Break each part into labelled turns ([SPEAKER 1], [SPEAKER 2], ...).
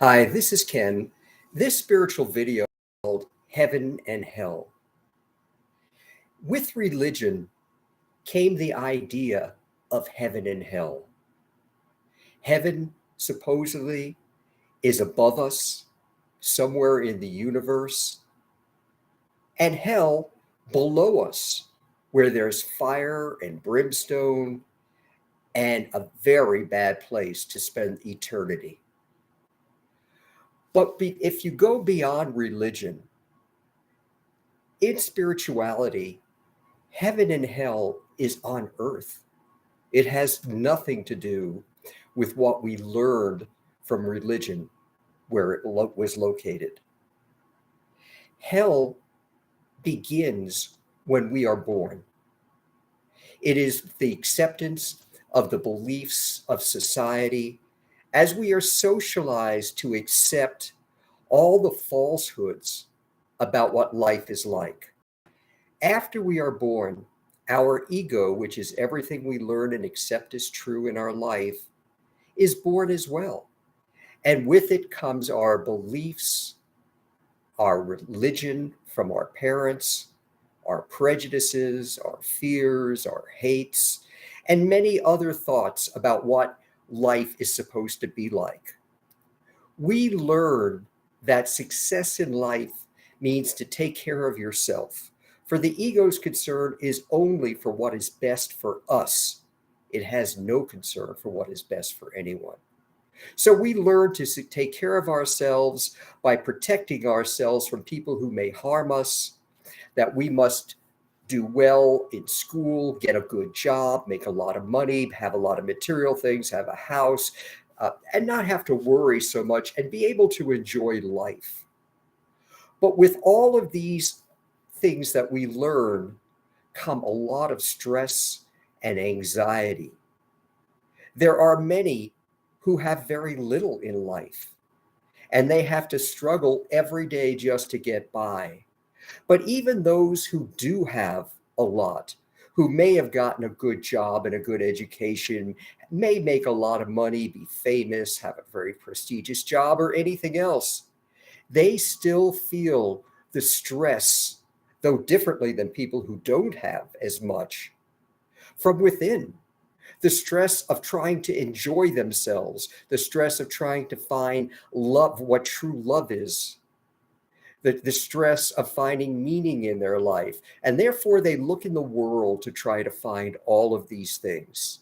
[SPEAKER 1] Hi, this is Ken. This spiritual video is called Heaven and Hell. With religion came the idea of heaven and hell. Heaven supposedly is above us, somewhere in the universe, and hell below us, where there's fire and brimstone and a very bad place to spend eternity. But if you go beyond religion, in spirituality, heaven and hell is on earth. It has nothing to do with what we learned from religion where it was located. Hell begins when we are born. It is the acceptance of the beliefs of society as we are socialized to accept all the falsehoods about what life is like. After we are born, our ego, which is everything we learn and accept as true in our life, is born as well. And with it comes our beliefs, our religion from our parents, our prejudices, our fears, our hates, and many other thoughts about what life is supposed to be like. We learn that success in life means to take care of yourself, for the ego's concern is only for what is best for us. It has no concern for what is best for anyone. So we learn to take care of ourselves by protecting ourselves from people who may harm us, that we must do well in school, get a good job, make a lot of money, have a lot of material things, have a house, and not have to worry so much and be able to enjoy life. But with all of these things that we learn come a lot of stress and anxiety. There are many who have very little in life, and they have to struggle every day just to get by. But even those who do have a lot, who may have gotten a good job and a good education, may make a lot of money, be famous, have a very prestigious job, or anything else, they still feel the stress, though differently than people who don't have as much, from within. The stress of trying to enjoy themselves, the stress of trying to find love, what true love is, the stress of finding meaning in their life. And therefore, they look in the world to try to find all of these things.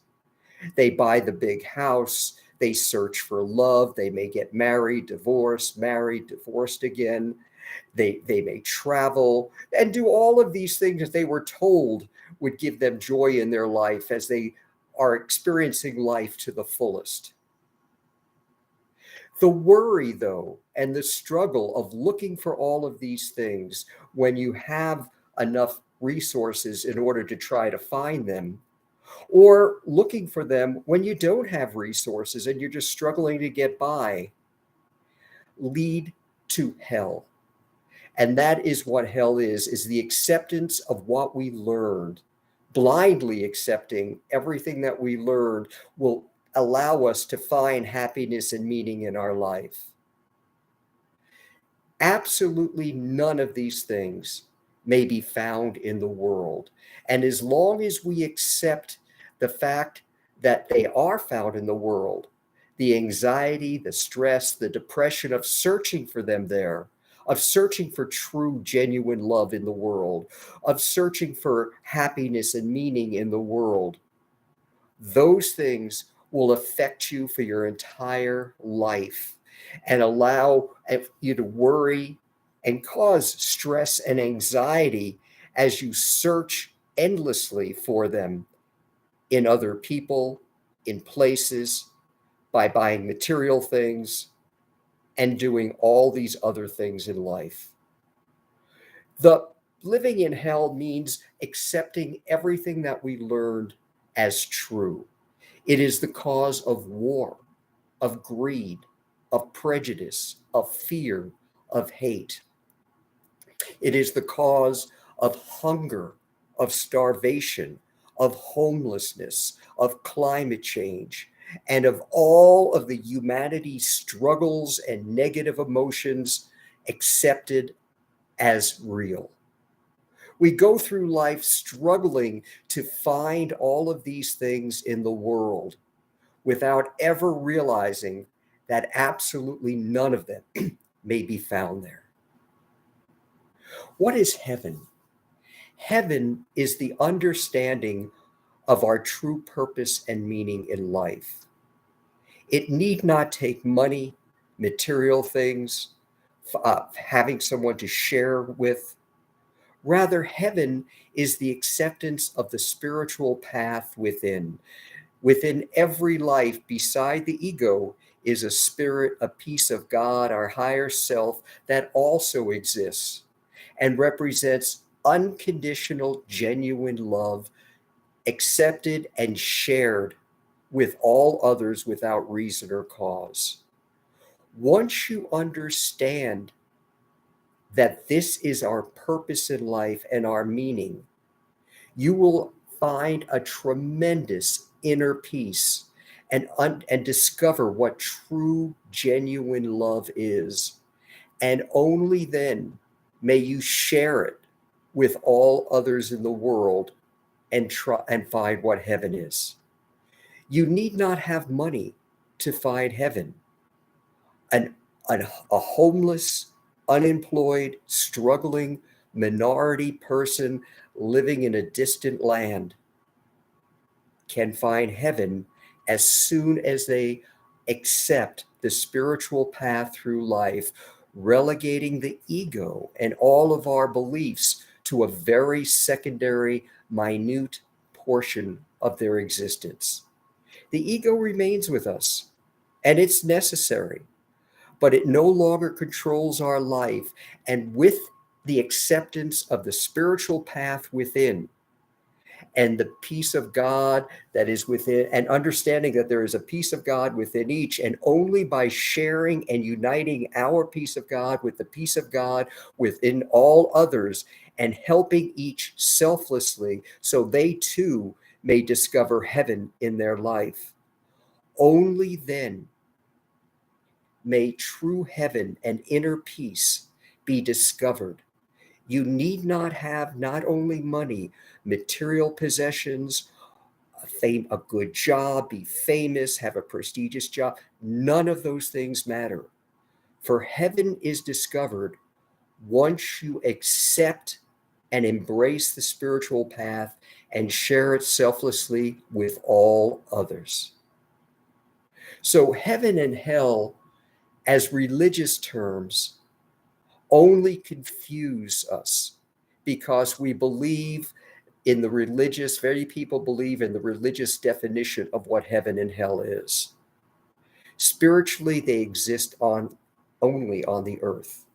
[SPEAKER 1] They buy the big house, they search for love, they may get married, divorced again. They may travel and do all of these things that they were told would give them joy in their life as they are experiencing life to the fullest. The worry, though, and the struggle of looking for all of these things when you have enough resources in order to try to find them, or looking for them when you don't have resources and you're just struggling to get by, lead to hell. And that is what hell is the acceptance of what we learned. Blindly accepting everything that we learned will allow us to find happiness and meaning in our life. Absolutely none of these things may be found in the world. And as long as we accept the fact that they are found in the world, the anxiety, the stress, the depression of searching for them there, of searching for true, genuine love in the world, of searching for happiness and meaning in the world, those things will affect you for your entire life and allow you to worry and cause stress and anxiety as you search endlessly for them in other people, in places, by buying material things, and doing all these other things in life. The living in hell means accepting everything that we learned as true. It is the cause of war, of greed, of prejudice, of fear, of hate. It is the cause of hunger, of starvation, of homelessness, of climate change, and of all of the humanity's struggles and negative emotions accepted as real. We go through life struggling to find all of these things in the world without ever realizing that absolutely none of them may be found there. What is heaven? Heaven is the understanding of our true purpose and meaning in life. It need not take money, material things, having someone to share with. Rather, heaven is the acceptance of the spiritual path within. Within every life, beside the ego, is a spirit, a piece of God, our higher self, that also exists and represents unconditional, genuine love, accepted and shared with all others without reason or cause. Once you understand that this is our purpose in life and our meaning, you will find a tremendous inner peace and discover what true, genuine love is. And only then may you share it with all others in the world and try and find what heaven is. You need not have money to find heaven. An, a homeless, unemployed, struggling minority person living in a distant land can find heaven as soon as they accept the spiritual path through life, relegating the ego and all of our beliefs to a very secondary, minute portion of their existence. The ego remains with us, and it's necessary, but it no longer controls our life. And with the acceptance of the spiritual path within, and the peace of God that is within, and understanding that there is a peace of God within each, and only by sharing and uniting our peace of God with the peace of God within all others, and helping each selflessly so they too may discover heaven in their life. Only then may true heaven and inner peace be discovered. You need not have not only money, material possessions, a good job, be famous, have a prestigious job. None of those things matter. For heaven is discovered once you accept and embrace the spiritual path and share it selflessly with all others. So, heaven and hell, as religious terms, only confuse us because we believe in the religious, very people believe in the religious definition of what heaven and hell is. Spiritually, they exist only on the earth.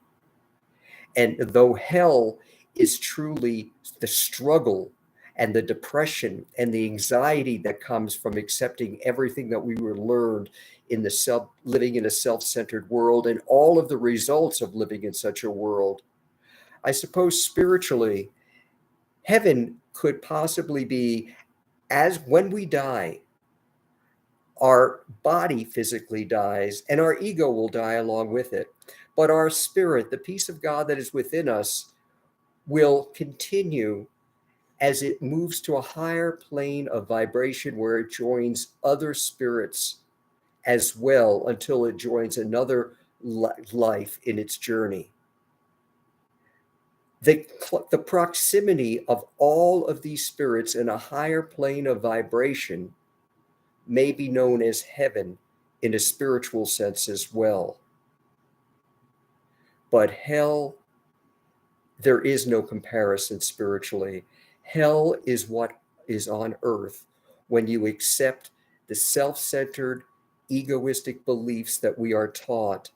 [SPEAKER 1] And though hell is truly the struggle and the depression and the anxiety that comes from accepting everything that we were learned in the living in a self-centered world and all of the results of living in such a world, I suppose spiritually, heaven could possibly be as when we die, our body physically dies and our ego will die along with it. But our spirit, the peace of God that is within us, will continue as it moves to a higher plane of vibration where it joins other spirits as well until it joins another life in its journey. The proximity of all of these spirits in a higher plane of vibration may be known as heaven in a spiritual sense as well. But hell, there is no comparison spiritually. Hell is what is on earth when you accept the self-centered, egoistic beliefs that we are taught,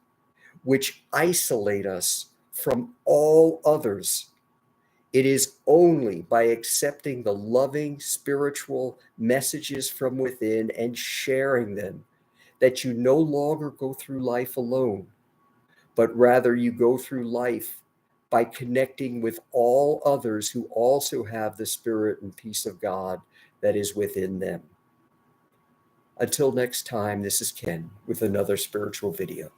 [SPEAKER 1] which isolate us from all others. It is only by accepting the loving spiritual messages from within and sharing them that you no longer go through life alone, but rather you go through life by connecting with all others who also have the spirit and peace of God that is within them. Until next time, this is Ken with another spiritual video.